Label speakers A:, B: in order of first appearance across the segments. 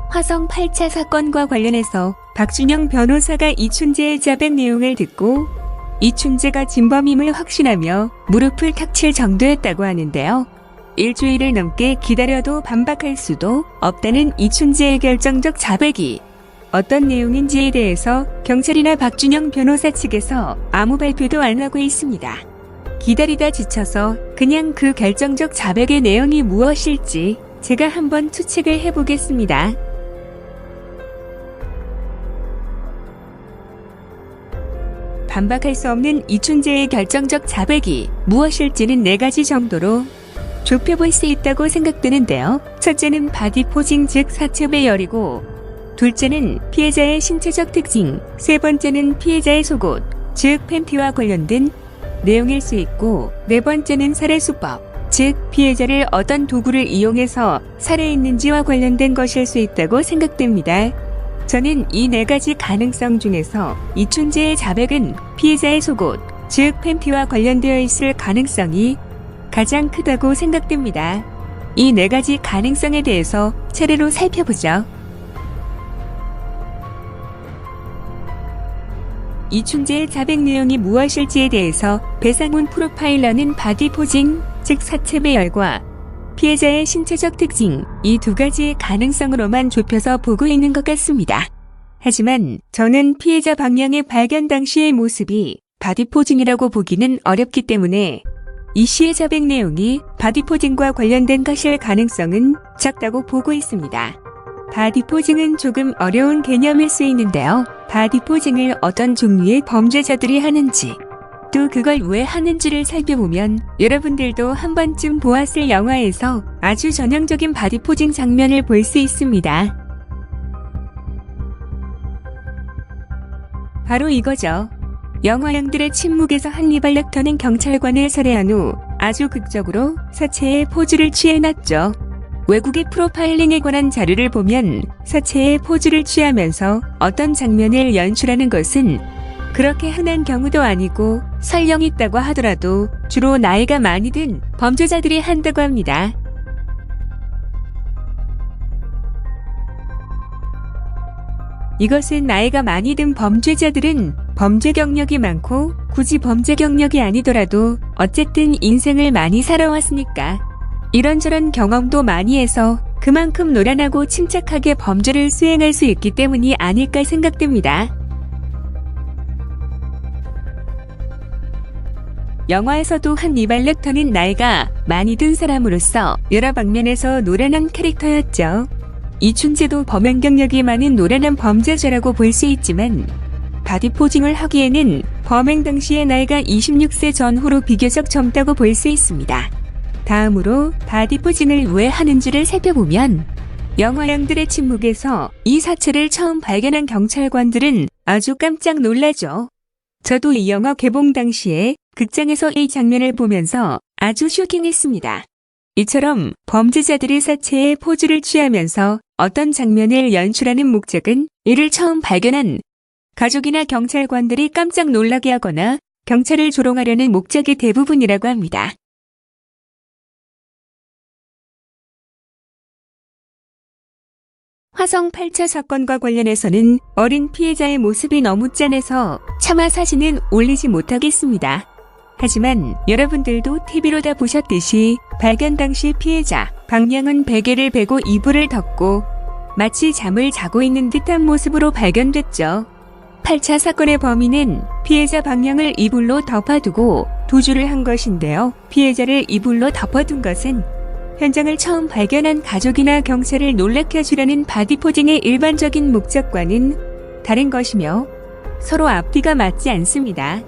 A: 화성 8차 사건과 관련해서 박준영 변호사가 이춘재의 자백 내용을 듣고 이춘재가 진범임을 확신하며 무릎을 탁 칠 정도였다고 하는데요. 일주일을 넘게 기다려도 반박할 수도 없다는 이춘재의 결정적 자백이 어떤 내용인지에 대해서 경찰이나 박준영 변호사 측에서 아무 발표도 안 하고 있습니다. 기다리다 지쳐서 그냥 그 결정적 자백의 내용이 무엇일지 제가 한번 추측을 해보겠습니다. 반박할 수 없는 이춘재의 결정적 자백이 무엇일지는 4가지 정도로 좁혀볼 수 있다고 생각되는데요. 첫째는 바디 포징 즉 사체 배열이고, 둘째는 피해자의 신체적 특징, 세 번째는 피해자의 속옷 즉 팬티와 관련된 내용일 수 있고, 네 번째는 살해 수법 즉 피해자를 어떤 도구를 이용해서 살해했는지와 관련된 것일 수 있다고 생각됩니다. 저는 이 4가지 가능성 중에서 이춘재의 자백은 피해자의 속옷, 즉 팬티와 관련되어 있을 가능성이 가장 크다고 생각됩니다. 이 4가지 가능성에 대해서 차례로 살펴보죠. 이춘재의 자백 내용이 무엇일지에 대해서 배상훈 프로파일러는 바디 포징, 즉 사체 배열과 피해자의 신체적 특징, 이 2가지의 가능성으로만 좁혀서 보고 있는 것 같습니다. 하지만 저는 피해자 방향의 발견 당시의 모습이 바디 포징이라고 보기는 어렵기 때문에 이 씨의 자백 내용이 바디 포징과 관련된 것일 가능성은 작다고 보고 있습니다. 바디 포징은 조금 어려운 개념일 수 있는데요. 바디 포징을 어떤 종류의 범죄자들이 하는지, 또 그걸 왜 하는지를 살펴보면 여러분들도 한 번쯤 보았을 영화에서 아주 전형적인 바디 포징 장면을 볼 수 있습니다. 바로 이거죠. 영화 양들의 침묵에서 한니발 렉터는 경찰관을 살해한 후 아주 극적으로 사체의 포즈를 취해놨죠. 외국의 프로파일링에 관한 자료를 보면 사체의 포즈를 취하면서 어떤 장면을 연출하는 것은 그렇게 흔한 경우도 아니고, 설령 있다고 하더라도 주로 나이가 많이 든 범죄자들이 한다고 합니다. 이것은 나이가 많이 든 범죄자들은 범죄 경력이 많고 굳이 범죄 경력이 아니더라도 어쨌든 인생을 많이 살아왔으니까 이런저런 경험도 많이 해서 그만큼 노련하고 침착하게 범죄를 수행할 수 있기 때문이 아닐까 생각됩니다. 영화에서도 한니발 렉터는 나이가 많이 든 사람으로서 여러 방면에서 노련한 캐릭터였죠. 이춘재도 범행 경력이 많은 노련한 범죄자라고 볼 수 있지만 바디 포징을 하기에는 범행 당시의 나이가 26세 전후로 비교적 젊다고 볼 수 있습니다. 다음으로 바디 포징을 왜 하는지를 살펴보면 영화 양들의 침묵에서 이 사체를 처음 발견한 경찰관들은 아주 깜짝 놀라죠. 저도 이 영화 개봉 당시에 극장에서 이 장면을 보면서 아주 쇼킹했습니다. 이처럼 범죄자들이 사체의 포즈를 취하면서 어떤 장면을 연출하는 목적은 이를 처음 발견한 가족이나 경찰관들이 깜짝 놀라게 하거나 경찰을 조롱하려는 목적이 대부분이라고 합니다. 화성 8차 사건과 관련해서는 어린 피해자의 모습이 너무 짠해서 차마 사진은 올리지 못하겠습니다. 하지만 여러분들도 TV로 다 보셨듯이 발견 당시 피해자 방향은 베개를 베고 이불을 덮고 마치 잠을 자고 있는 듯한 모습으로 발견됐죠. 8차 사건의 범인은 피해자 방향을 이불로 덮어두고 도주를 한 것인데요. 피해자를 이불로 덮어둔 것은 현장을 처음 발견한 가족이나 경찰을 놀래켜 주려는 바디 포징의 일반적인 목적과는 다른 것이며 서로 앞뒤가 맞지 않습니다.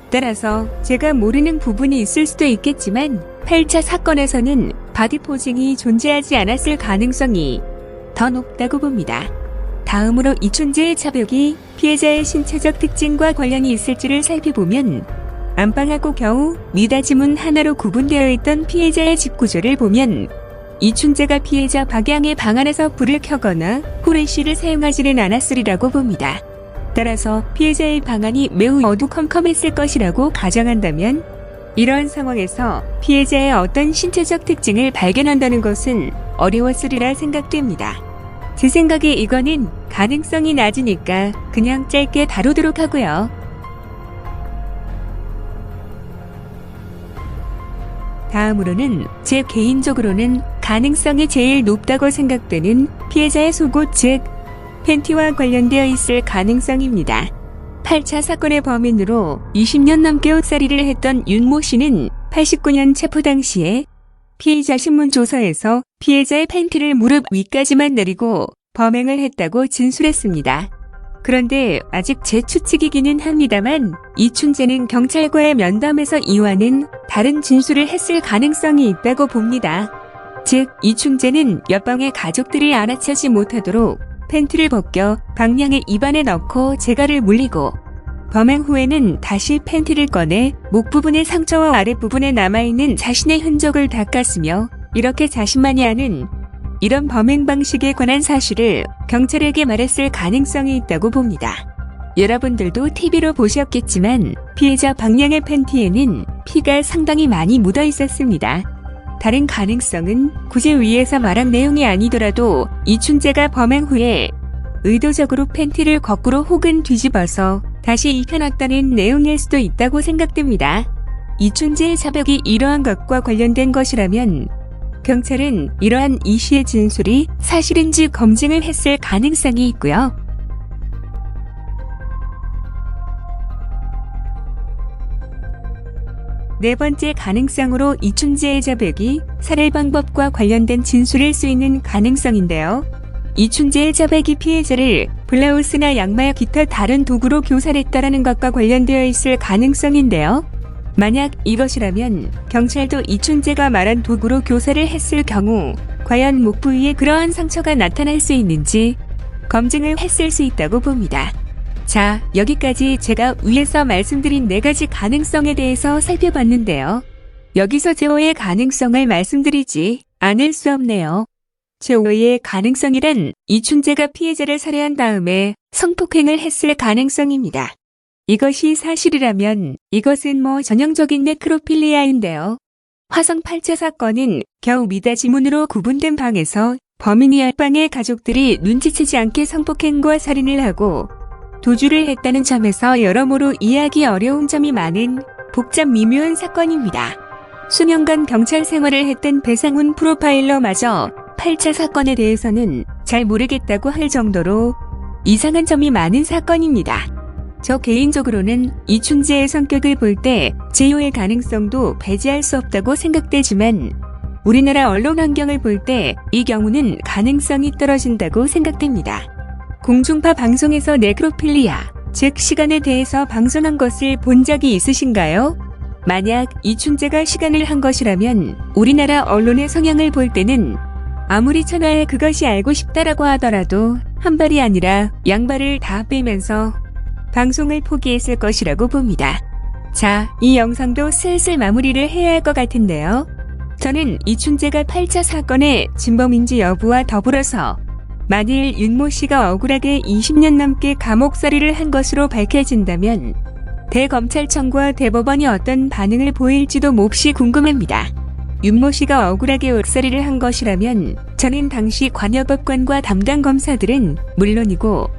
A: 따라서 제가 모르는 부분이 있을 수도 있겠지만 8차 사건에서는 바디 포징이 존재하지 않았을 가능성이 더 높다고 봅니다. 다음으로 이춘재의 자백이 피해자의 신체적 특징과 관련이 있을지를 살펴보면 안방하고 겨우 미닫이문 하나로 구분되어 있던 피해자의 집 구조를 보면 이춘재가 피해자 박양의 방 안에서 불을 켜거나 후레쉬를 사용하지는 않았으리라고 봅니다. 따라서 피해자의 방안이 매우 어두컴컴했을 것이라고 가정한다면 이러한 상황에서 피해자의 어떤 신체적 특징을 발견한다는 것은 어려웠으리라 생각됩니다. 제 생각에 이거는 가능성이 낮으니까 그냥 짧게 다루도록 하고요. 다음으로는 제 개인적으로는 가능성이 제일 높다고 생각되는 피해자의 속옷 즉 팬티와 관련되어 있을 가능성입니다. 8차 사건의 범인으로 20년 넘게 옷살이를 했던 윤모 씨는 89년 체포 당시에 피의자 신문조서에서 피해자의 팬티를 무릎 위까지만 내리고 범행을 했다고 진술했습니다. 그런데 아직 제 추측이기는 합니다만 이춘재는 경찰과의 면담에서 이와는 다른 진술을 했을 가능성이 있다고 봅니다. 즉 이춘재는 옆방의 가족들이 알아채지 못하도록 팬티를 벗겨 방량의 입안에 넣고 재갈을 물리고 범행 후에는 다시 팬티를 꺼내 목 부분의 상처와 아랫부분에 남아있는 자신의 흔적을 닦았으며 이렇게 자신만이 아는 이런 범행 방식에 관한 사실을 경찰에게 말했을 가능성이 있다고 봅니다. 여러분들도 TV로 보셨겠지만 피해자 방량의 팬티에는 피가 상당히 많이 묻어 있었습니다. 다른 가능성은 굳이 위에서 말한 내용이 아니더라도 이춘재가 범행 후에 의도적으로 팬티를 거꾸로 혹은 뒤집어서 다시 입혀놨다는 내용일 수도 있다고 생각됩니다. 이춘재의 자백이 이러한 것과 관련된 것이라면 경찰은 이러한 이 씨의 진술이 사실인지 검증을 했을 가능성이 있고요. 네 번째 가능성으로 이춘재의 자백이 살해 방법과 관련된 진술일 수 있는 가능성인데요. 이춘재의 자백이 피해자를 블라우스나 양말 기타 다른 도구로 교살했다라는 것과 관련되어 있을 가능성인데요. 만약 이것이라면 경찰도 이춘재가 말한 도구로 교살을 했을 경우 과연 목 부위에 그러한 상처가 나타날 수 있는지 검증을 했을 수 있다고 봅니다. 자, 여기까지 제가 위에서 말씀드린 4가지 가능성에 대해서 살펴봤는데요. 여기서 제5의 가능성을 말씀드리지 않을 수 없네요. 제5의 가능성이란 이춘재가 피해자를 살해한 다음에 성폭행을 했을 가능성입니다. 이것이 사실이라면 이것은 전형적인 네크로필리아인데요. 화성 8차 사건은 겨우 미닫이문으로 구분된 방에서 범인이 옆방의 가족들이 눈치채지 않게 성폭행과 살인을 하고 도주를 했다는 점에서 여러모로 이해하기 어려운 점이 많은 복잡 미묘한 사건입니다. 수년간 경찰 생활을 했던 배상훈 프로파일러마저 8차 사건에 대해서는 잘 모르겠다고 할 정도로 이상한 점이 많은 사건입니다. 저 개인적으로는 이춘재의 성격을 볼 때 제효의 가능성도 배제할 수 없다고 생각되지만 우리나라 언론 환경을 볼 때 이 경우는 가능성이 떨어진다고 생각됩니다. 공중파 방송에서 네크로필리아, 즉 시간에 대해서 방송한 것을 본 적이 있으신가요? 만약 이춘재가 시간을 한 것이라면 우리나라 언론의 성향을 볼 때는 아무리 천하에 그것이 알고 싶다라고 하더라도 한 발이 아니라 양발을 다 빼면서 방송을 포기했을 것이라고 봅니다. 자, 이 영상도 슬슬 마무리를 해야 할 것 같은데요. 저는 이춘재가 8차 사건의 진범인지 여부와 더불어서 만일 윤모 씨가 억울하게 20년 넘게 감옥살이를 한 것으로 밝혀진다면 대검찰청과 대법원이 어떤 반응을 보일지도 몹시 궁금합니다. 윤모 씨가 억울하게 옥살이를 한 것이라면 저는 당시 관여법관과 담당 검사들은 물론이고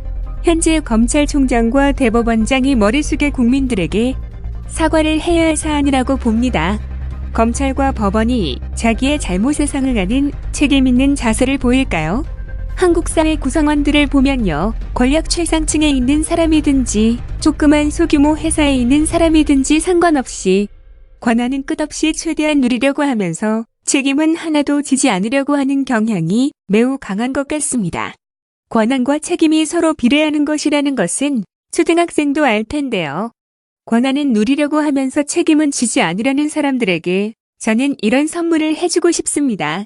A: 현재 검찰총장과 대법원장이 머리 숙여 국민들에게 사과를 해야 할 사안이라고 봅니다. 검찰과 법원이 자기의 잘못에 상응하는 책임 있는 자세를 보일까요? 한국 사회 구성원들을 보면요. 권력 최상층에 있는 사람이든지 조그만 소규모 회사에 있는 사람이든지 상관없이 권한은 끝없이 최대한 누리려고 하면서 책임은 하나도 지지 않으려고 하는 경향이 매우 강한 것 같습니다. 권한과 책임이 서로 비례하는 것이라는 것은 초등학생도 알 텐데요. 권한은 누리려고 하면서 책임은 지지 않으려는 사람들에게 저는 이런 선물을 해주고 싶습니다.